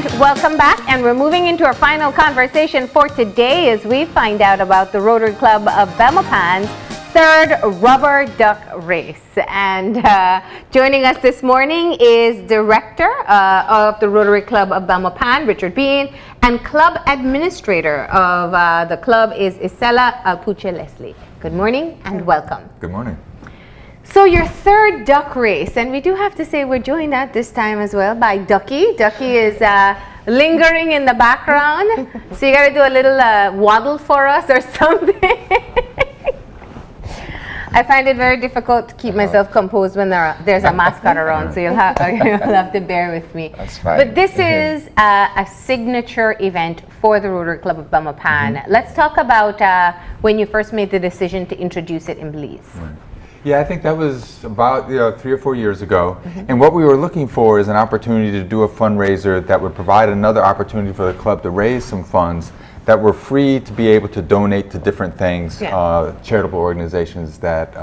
And welcome back, and we're moving into our final conversation for today as we find out about the Rotary Club of Belmopan's third RubberDuck race. And joining us this morning is Director of the Rotary Club of Belmopan, Richard Bean, and Club Administrator of the club is Ycela, Alpuche, Leslie. Good morning and welcome. Good morning. So your third duck race, and we do have to say we're joined at this time as well by Ducky. Ducky is lingering in the background, so you got to do a little waddle for us or something. I find it very difficult to keep myself composed when there's a mascot around, so you'll have to bear with me. That's fine. But this is a signature event for the Rotary Club of Belmopan. Let's talk about when you first made the decision to introduce it in Belize. Right. Yeah, I think that was about 3 or 4 years ago. And what we were looking for is an opportunity to do a fundraiser that would provide another opportunity for the club to raise some funds that were free to be able to donate to different things, charitable organizations that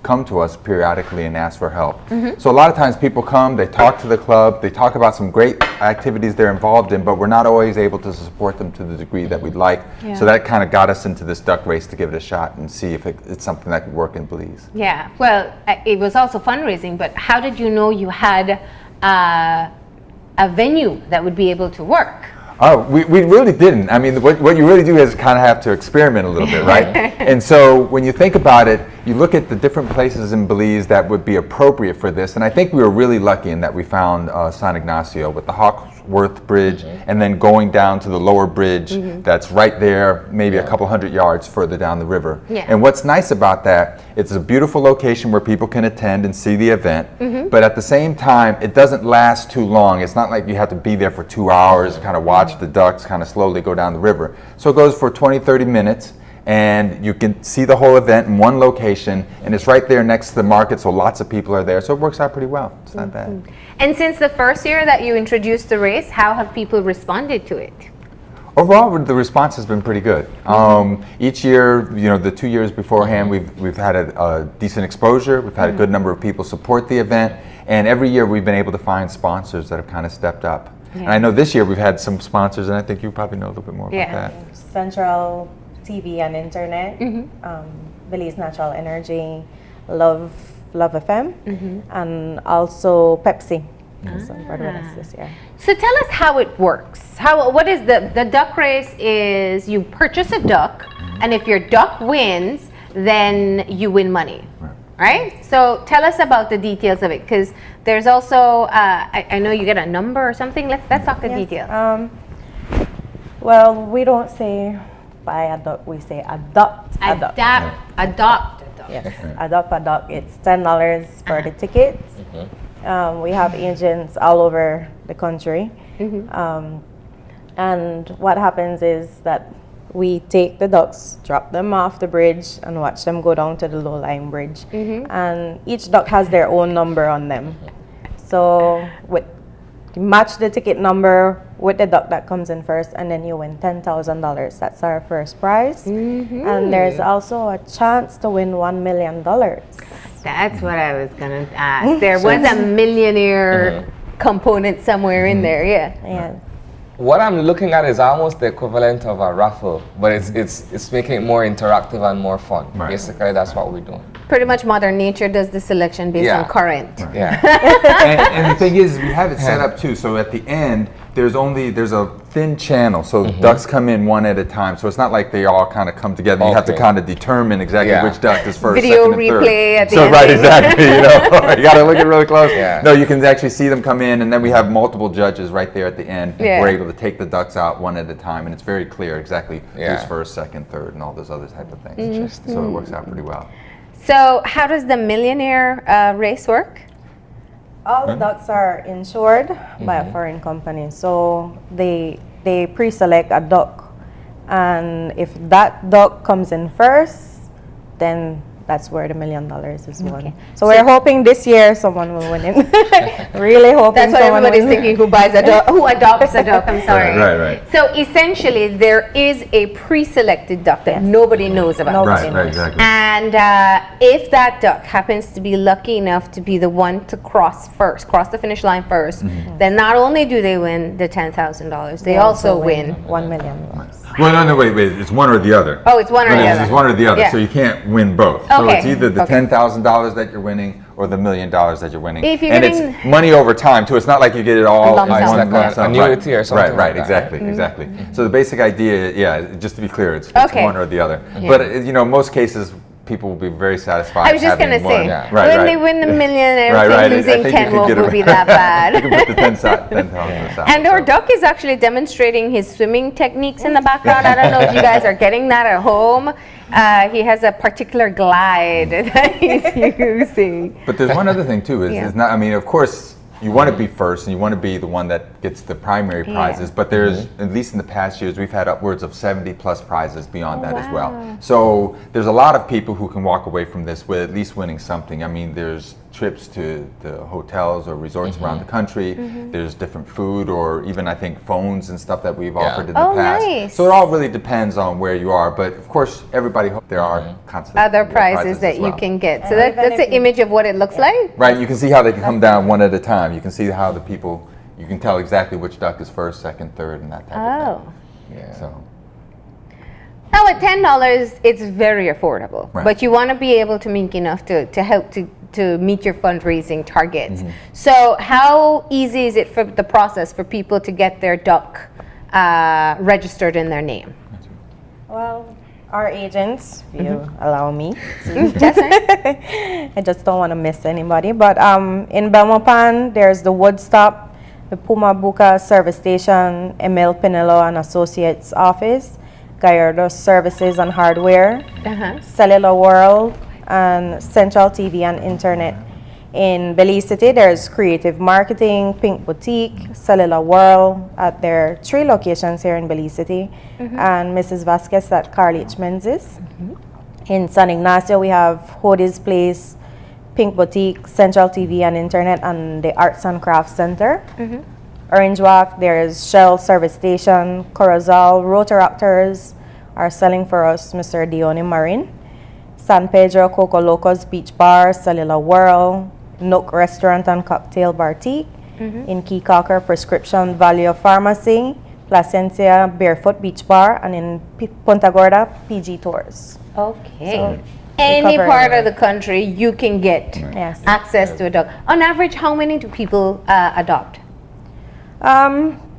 come to us periodically and ask for help. So a lot of times people come, they talk to the club, they talk about some great activities they're involved in, but we're not always able to support them to the degree that we'd like. So that kind of got us into this duck race to give it a shot and see if it's something that could work in Belize. Yeah, well, it was also fundraising, but how did you know you had a venue that would be able to work? Oh, we really didn't. I mean, what you really do is kind of have to experiment a little bit, right? And so when you think about it, you look at the different places in Belize that would be appropriate for this. And I think we were really lucky in that we found San Ignacio with the Hawksworth Bridge and then going down to the lower bridge that's right there, maybe a couple hundred yards further down the river. And what's nice about that, it's a beautiful location where people can attend and see the event. But at the same time, it doesn't last too long. It's not like you have to be there for 2 hours and kind of watch the ducks kind of slowly go down the river. So it goes for 20, 30 minutes. And you can see the whole event in one location, and it's right there next to the market, so lots of people are there. So it works out pretty well. It's not bad. And since the first year that you introduced the race, how have people responded to it? Overall, the response has been pretty good. Each year, the 2 years beforehand, we've had a decent exposure. We've had a good number of people support the event, and every year we've been able to find sponsors that have kind of stepped up. And I know this year we've had some sponsors, and I think you probably know a little bit more about that. Central TV and Internet, Belize Natural Energy, Love FM, and also Pepsi. This year. So tell us how it works. What is the duck race? Is you purchase a duck, and if your duck wins, then you win money. Right? So tell us about the details of it, because there's also I know you get a number or something. Let's talk the details. Well, we don't say buy a duck, we say adopt a duck. Adopt a duck. Yes, adopt a duck. It's $10 for the tickets. We have agents all over the country. And what happens is that we take the ducks, drop them off the bridge, and watch them go down to the low-lying bridge. And each duck has their own number on them. So match the ticket number with the duck that comes in first, and then you win $10,000. That's our first prize. And there's also a chance to win $1 million. That's what I was going to ask. There was a millionaire component somewhere in there, Yeah. What I'm looking at is almost the equivalent of a raffle, but it's making it more interactive and more fun. Basically, that's what we're doing. Pretty much Mother Nature does the selection based on current. And the thing is, we have it set up too. So at the end, there's a thin channel, so ducks come in one at a time. So it's not like they all kind of come together. You have to kind of determine exactly which duck is first, Video second, and third. replay at the so end. right, exactly. You got to look at really close. No, you can actually see them come in, and then we have multiple judges right there at the end. We're able to take the ducks out one at a time, and it's very clear exactly who's first, second, third, and all those other type of things. So it works out pretty well. So how does the millionaire race work? All the ducks are insured by a foreign company, so they pre-select a duck, and if that duck comes in first, then that's where the $1 million is won. So we're hoping this year someone will win it. Really hoping That's what someone everybody's will win. thinking. Who adopts a duck? I'm sorry. Right. So essentially, there is a pre-selected duck that nobody knows about. Nobody Right, exactly. And if that duck happens to be lucky enough to be the one to cross the finish line first, then not only do they win the $10,000, they also win. $1 million. Well, no, wait. It's one or the other. Oh, it's one or the other. It's one or the other, Yeah. so you can't win both. So Okay. it's either the Okay. $10,000 that you're winning or the $1 million that you're winning. If you're and getting- it's money over time too. It's not like you get it all Lump in sum. one It's like lump an sum. annuity or something Right, like that. exactly. So the basic idea, just to be clear, it's Okay. one or the other. But most cases, people will be very satisfied. I was just having gonna say, one. when they win the million, I Right, don't right. think losing I think 10 you could won't get be that bad. You can put the 10,000 aside. And our duck is actually demonstrating his swimming techniques in the background. I don't know if you guys are getting that at home. He has a particular glide that he's using. But there's one other thing too. Is not. I mean, of course, you want to be first, and you want to be the one that gets the primary prizes. But there's, at least in the past years, we've had upwards of 70 plus prizes beyond that as well. So there's a lot of people who can walk away from this with at least winning something. I mean, there's trips to the hotels or resorts around the country. There's different food, or even I think phones and stuff that we've offered in the past. Nice. So it all really depends on where you are. But of course, everybody there are constantly Other prizes that as you well. can get. So And that's an image of what it looks like. Right, you can see how they can come down one at a time. You can see how the people, you can tell exactly which duck is first, second, third, and that type of Oh. thing. Yeah. So, Now at $10, it's very affordable. Right. But you want to be able to make enough to help to meet your fundraising targets. So how easy is it for the process for people to get their duck registered in their name? Well, our agents, if you allow me. I just don't want to miss anybody. But in Belmopan, there's the Woodstop, the Puma Buca Service Station, Emil Pinello and Associates Office, Gallardo Services and Hardware, Cellular World, and Central TV and Internet. In Belize City, there's Creative Marketing, Pink Boutique, Cellular World at their 3 locations here in Belize City, and Mrs. Vasquez at Carl H. Menzies. In San Ignacio, we have Hody's Place, Pink Boutique, Central TV and Internet, and the Arts and Crafts Center. Orange Walk, there's Shell Service Station, Corozal, Rotaractors are selling for us Mr. Dione Marin. San Pedro, Coco Locos Beach Bar, Cellular World, Nook Restaurant and Cocktail Boutique. In Key Cocker, Prescription Value Pharmacy, Placencia, Barefoot Beach Bar, and in Punta Gorda, PG Tours. Okay. Any cover part everywhere. of the country, you can get Yes. access to a duck. On average, how many do people adopt?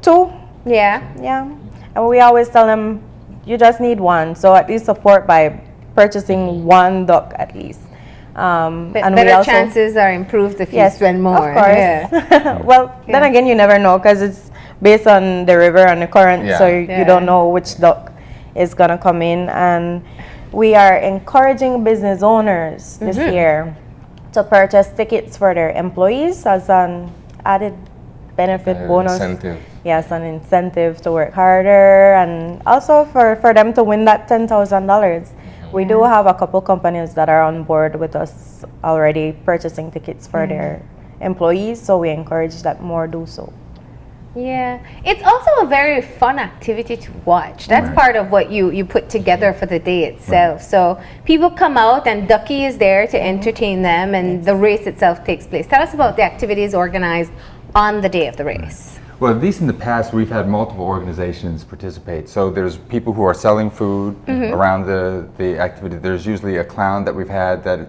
2, Yeah. yeah. And we always tell them, you just need one. So at least support by purchasing one duck at least. And we Better also, chances are improved if you yes, spend more. of course. Yeah. Well, then again, you never know because it's based on the river and the current, Yeah. so you don't know which duck is gonna come in. And we are encouraging business owners this year to purchase tickets for their employees as an added benefit bonus. Incentive. Yes, an incentive to work harder, and also for them to win that $10,000. We do have a couple companies that are on board with us already purchasing tickets for their employees, so we encourage that more do so. Yeah, it's also a very fun activity to watch. That's part of what you put together for the day itself. So people come out and Ducky is there to entertain them, and the race itself takes place. Tell us about the activities organized on the day of the race. well, at least in the past, we've had multiple organizations participate. So there's people who are selling food around the activity. There's usually a clown that we've had that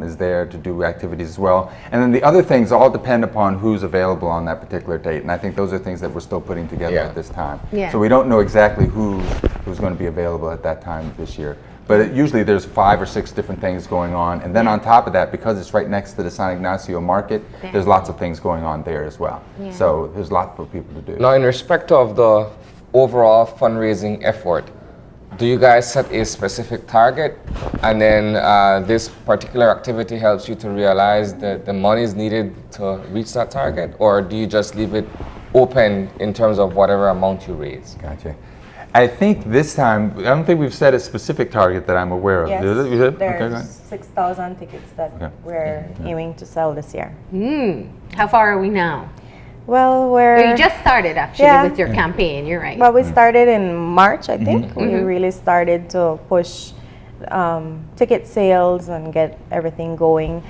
is there to do activities as well. And then the other things all depend upon who's available on that particular date. And I think those are things that we're still putting together Yeah. at this time. Yeah. So we don't know exactly who's going to be available at that time this year. But usually there's 5 or 6 different things going on. And then on top of that, because it's right next to the San Ignacio market, there's lots of things going on there as well. So there's lots for people to do. Now, in respect of the overall fundraising effort, do you guys set a specific target, and then this particular activity helps you to realize that the money is needed to reach that target, or do you just leave it open in terms of whatever amount you raise? Gotcha. I think this time, I don't think we've set a specific target that I'm aware of. Yes, Is it? You did? Okay, go there's ahead. 6,000 tickets that Okay. we're aiming to sell this year. How far are we now? Well, You just started actually Yeah. with your campaign. You're right. Well, we started in March, I think. Mm-hmm. We really started to push ticket sales and get everything going.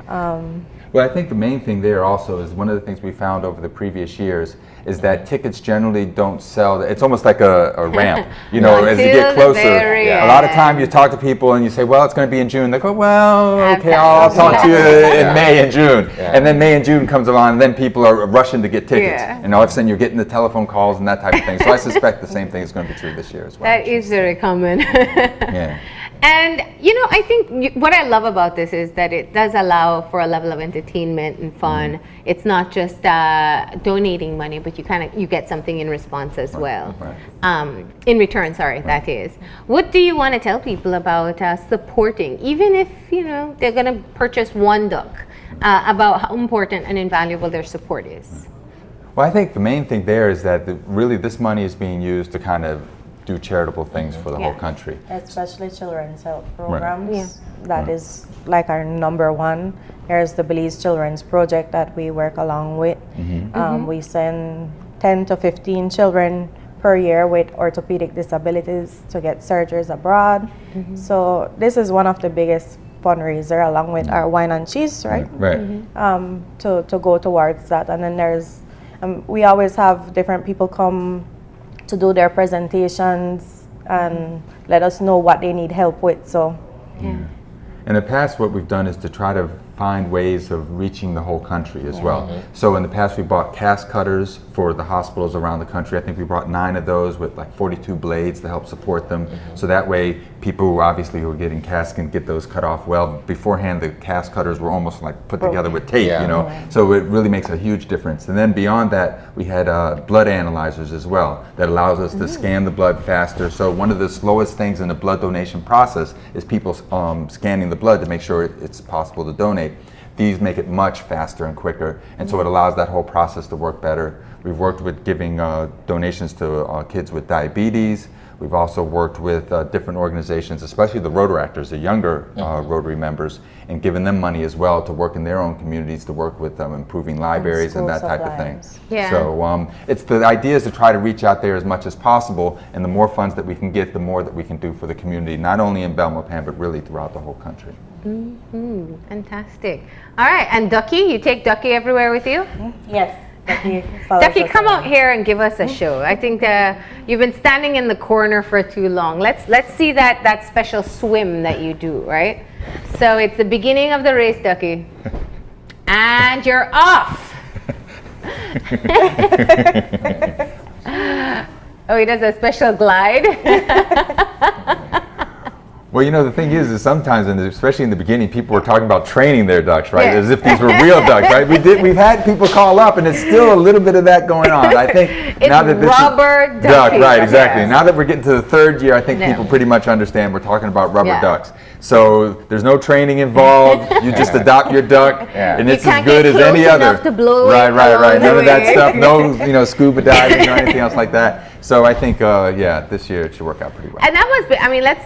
Well, I think the main thing there also is one of the things we found over the previous years is that tickets generally don't sell. It's almost like a ramp, you know, as you Until get the closer. very A lot of time you talk to people and you say, well, it's going to be in June. They go, well, okay, Okay. I'll talk to you in May and June. Yeah. And then May and June comes along and then people are rushing to get tickets. Yeah. And all of a sudden you're getting the telephone calls and that type of thing. So I suspect the same thing is going to be true this year as well. That is very common. Yeah. And, you know, I think what I love about this is that it does allow for a level of entertainment and fun. It's not just donating money, but you get something in response as well. right. In return, sorry, that is. What do you want to tell people about supporting, even if, you know, they're going to purchase one duck, about how important and invaluable their support is? Well, I think the main thing there is that really this money is being used to kind of do charitable things for the Yeah. whole country. Especially children's health programs. Yeah. That is like our number one. There's the Belize Children's Project that we work along with. We send 10 to 15 children per year with orthopedic disabilities to get surgeries abroad. So this is one of the biggest fundraiser along with our wine and cheese, right? Right. To go towards that. And then there's, we always have different people come to do their presentations and let us know what they need help with. So In the past, what we've done is to try to find ways of reaching the whole country as well. So in the past, we bought cast cutters for the hospitals around the country. I think we brought 9 of those with like 42 blades to help support them. So that way, people who obviously were getting casts can get those cut off well. Beforehand, the cast cutters were almost like put together with tape, Yeah. you know. So it really makes a huge difference. And then beyond that, we had blood analyzers as well that allows us to scan the blood faster. So one of the slowest things in the blood donation process is people scanning the blood to make sure it's possible to donate. These make it much faster and quicker, and so it allows that whole process to work better. We've worked with giving donations to kids with diabetes. We've also worked with different organizations, especially the Rotaractors, the younger Rotary members, and given them money as well to work in their own communities, to work with improving libraries and school that type of thing. supplies. Yeah. So it's the idea is to try to reach out there as much as possible, and the more funds that we can get, the more that we can do for the community, not only in Belmopan, but really throughout the whole country. Fantastic. All right, and Ducky, you take Ducky everywhere with you? yes, Ducky follows Ducky, us come around. out here and give us a show. I think you've been standing in the corner for too long. Let's see that special swim that you do, right? So it's the beginning of the race, Ducky. And you're off. Oh, he does a special glide. Well, you know, the thing is sometimes, especially in the beginning, people were talking about training their ducks, right? Yeah. As if these were real ducks, right? We've had people call up, and it's still a little bit of that going on. I think It's now that this rubber is duck, ducky. right? Exactly. Yes. Now that we're getting to the 3rd year, I think Yeah. people pretty much understand we're talking about rubber Yeah. ducks. So there's no training involved. You just adopt your duck, Yeah. and You it's as can't good get as any close other. enough to blow it right. along None the of that way. stuff. No, scuba diving or anything else like that. So I think, this year it should work out pretty well. And that must be, I mean, let's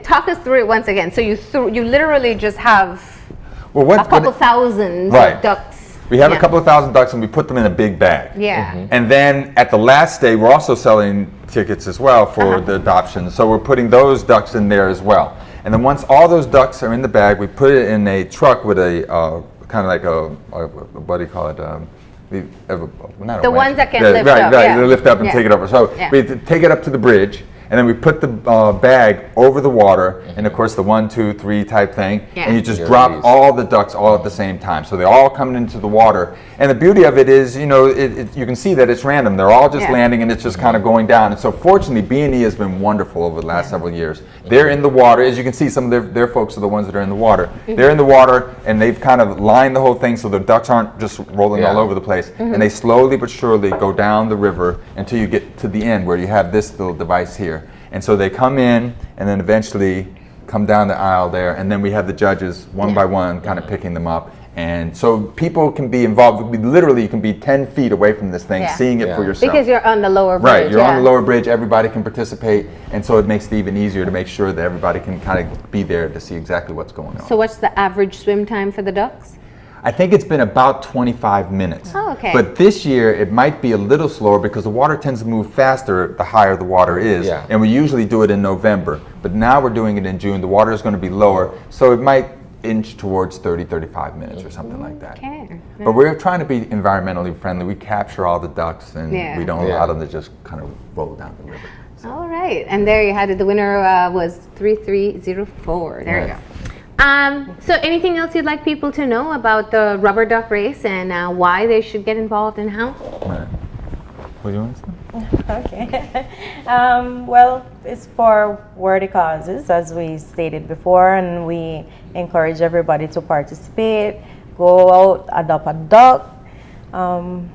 talk us through it once again. So you literally just have Well, a couple thousand Right. of ducks. We have Yeah. a couple of thousand ducks, and we put them in a big bag. Yeah. And then at the last day, we're also selling tickets as well for the adoption. So we're putting those ducks in there as well. And then once all those ducks are in the bag, we put it in a truck with a kind of like a what do you call it? Not a The winch. ones that can Yeah, lift right, up, Right, yeah. they lift up and Yeah. take it over. So Yeah. we take it up to the bridge, and then we put the bag over the water, and of course the 1, 2, 3 type thing, Yeah. and you just Yeah, drop release. all the ducks all at the same time. So they all come into the water, and the beauty of it is, you know, you can see that it's random. They're all just Yeah. landing, and it's just kind of going down. And so fortunately, B&E has been wonderful over the last several years. They're in the water. As you can see, some of their folks are the ones that are in the water. They're in the water, and they've kind of lined the whole thing so the ducks aren't just rolling all Yeah. over the place. And they slowly but surely go down the river until you get to the end where you have this little device here. And so they come in and then eventually come down the aisle there, and then we have the judges one by one kind of picking them up. And so people can be involved. Literally, you can be 10 feet away from this thing, seeing it for yourself. Because you're on the lower bridge. Right, you're on the lower bridge, everybody can participate, and so it makes it even easier to make sure that everybody can kind of be there to see exactly what's going on. So what's the average swim time for the ducks? I think it's been about 25 minutes. Oh, okay. But this year, it might be a little slower because the water tends to move faster the higher the water is. Yeah. And we usually do it in November. But now we're doing it in June. The water is going to be lower, so it might inch towards 30, 35 minutes or something like that. Okay. But we're trying to be environmentally friendly. We capture all the ducks, and we don't allow them to just kind of roll down the river. All right. And there you had it. The winner was 3304. There you go. So anything else you'd like people to know about the rubber duck race and why they should get involved and how? Right. What do you want to say? Okay. Well, it's for worthy causes, as we stated before, and we encourage everybody to participate, go out, adopt a duck. And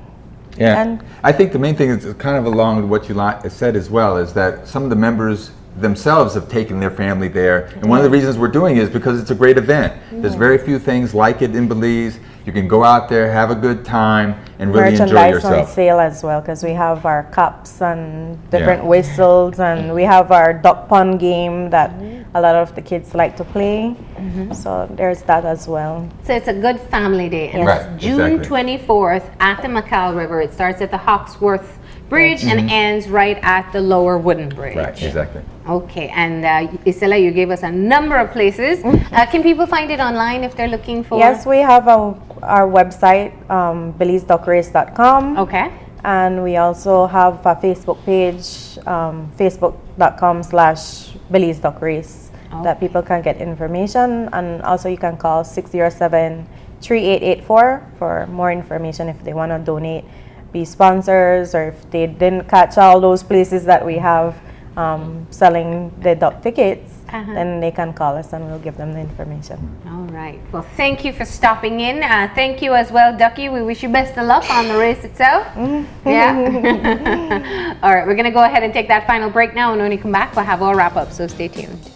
I think the main thing is kind of along with what you said as well, is that some of the members themselves have taken their family there. And one of the reasons we're doing it is because it's a great event. There's very few things like it in Belize. You can go out there, have a good time, and really enjoy Merchandise yourself. on sale as well, because we have our cups and different whistles, and we have our duck pond game that a lot of the kids like to play. So there's that as well. So it's a good family day. And Right, it's June exactly. 24th at the Macau River. It starts at the Hawksworth Bridge and ends right at the Lower Wooden Bridge. Right, exactly. Okay, and Ycela, you gave us a number of places. Can people find it online if they're looking for? Yes, we have our website, BelizeDuckRace.com. Okay. And we also have a Facebook page, facebook.com/BelizeDuckRace, that people can get information. And also you can call 607-3884 for more information if they want to donate, be sponsors, or if they didn't catch all those places that we have selling the duck tickets, then they can call us and we'll give them the information. All right. Well, thank you for stopping in. Thank you as well, Ducky. We wish you best of luck on the race itself. Yeah. All right. We're going to go ahead and take that final break now, and when we come back, we'll have our wrap up. So stay tuned.